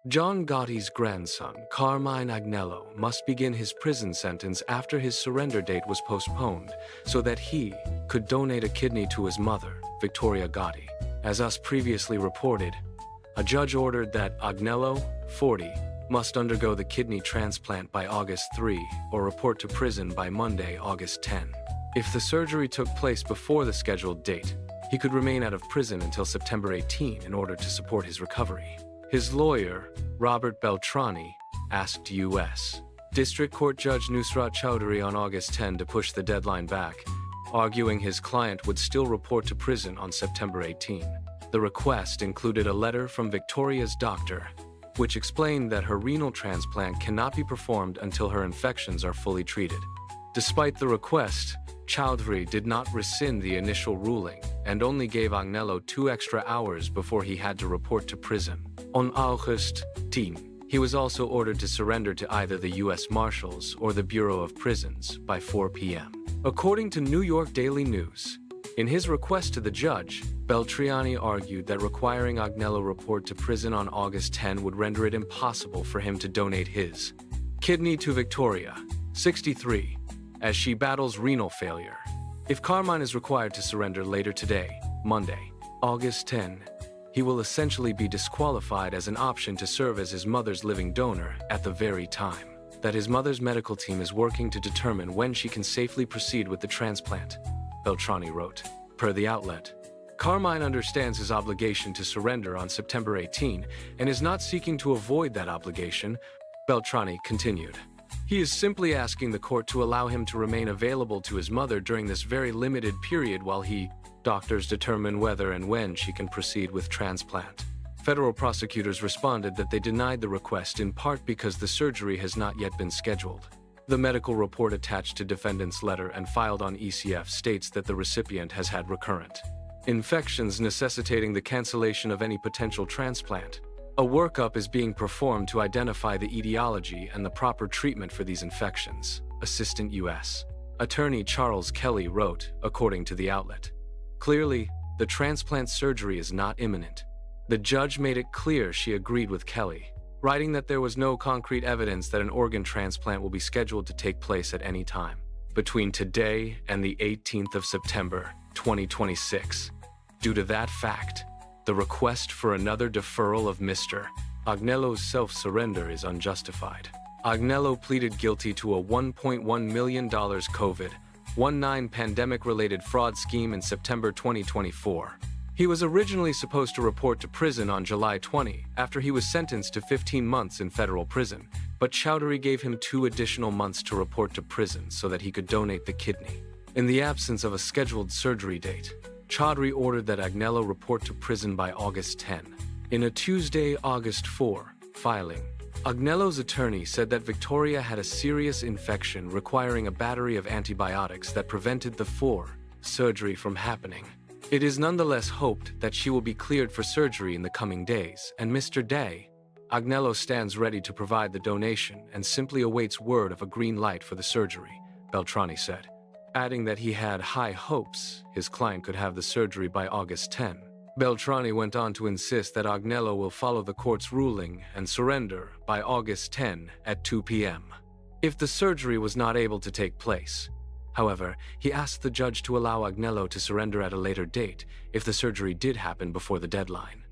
John Gotti's grandson, Carmine Agnello, must begin his prison sentence after his surrender date was postponed so that he could donate a kidney to his mother, Victoria Gotti. As us previously reported, a judge ordered that Agnello, 40, must undergo the kidney transplant by August 3 or report to prison by Monday, August 10. If the surgery took place before the scheduled date, he could remain out of prison until September 18 in order to support his recovery. His lawyer, Robert Beltrani, asked U.S. District Court Judge Nusrat Chowdhury on August 10 to push the deadline back, arguing his client would still report to prison on September 18. The request included a letter from Victoria's doctor, which explained that her renal transplant cannot be performed until her infections are fully treated. Despite the request, Chowdhury did not rescind the initial ruling and only gave Agnello 2 extra hours before he had to report to prison. On August 10, he was also ordered to surrender to either the U.S. Marshals or the Bureau of Prisons by 4 p.m. According to New York Daily News, in his request to the judge, Beltrani argued that requiring Agnello report to prison on August 10 would render it impossible for him to donate his kidney to Victoria, 63, as she battles renal failure. If Carmine is required to surrender later today, Monday, August 10, he will essentially be disqualified as an option to serve as his mother's living donor at the very time that his mother's medical team is working to determine when she can safely proceed with the transplant, Beltrani wrote. Per the outlet, Carmine understands his obligation to surrender on September 18 and is not seeking to avoid that obligation, Beltrani continued. He is simply asking the court to allow him to remain available to his mother during this very limited period while doctors determine whether and when she can proceed with transplant. Federal prosecutors responded that they denied the request in part because the surgery has not yet been scheduled. The medical report attached to defendant's letter and filed on ECF states that the recipient has had recurrent infections necessitating the cancellation of any potential transplant. A workup is being performed to identify the etiology and the proper treatment for these infections, Assistant U.S. Attorney Charles Kelly wrote, according to the outlet. Clearly, the transplant surgery is not imminent. The judge made it clear she agreed with Kelly, writing that there was no concrete evidence that an organ transplant will be scheduled to take place at any time between today and the 18th of September, 2026. Due to that fact, the request for another deferral of Mr. Agnello's self-surrender is unjustified. Agnello pleaded guilty to a $1.1 million COVID-19 pandemic-related fraud scheme in September 2024. He was originally supposed to report to prison on July 20 after he was sentenced to 15 months in federal prison, but Chowdhury gave him 2 additional months to report to prison so that he could donate the kidney. In the absence of a scheduled surgery date, Chowdhury ordered that Agnello report to prison by August 10. In a Tuesday, August 4, filing, Agnello's attorney said that Victoria had a serious infection requiring a battery of antibiotics that prevented the surgery from happening. It is nonetheless hoped that she will be cleared for surgery in the coming days, and Mr. Day, Agnello stands ready to provide the donation and simply awaits word of a green light for the surgery, Beltrani said, adding that he had high hopes his client could have the surgery by August 10. Beltrani went on to insist that Agnello will follow the court's ruling and surrender by August 10 at 2 p.m. if the surgery was not able to take place. However, he asked the judge to allow Agnello to surrender at a later date if the surgery did happen before the deadline.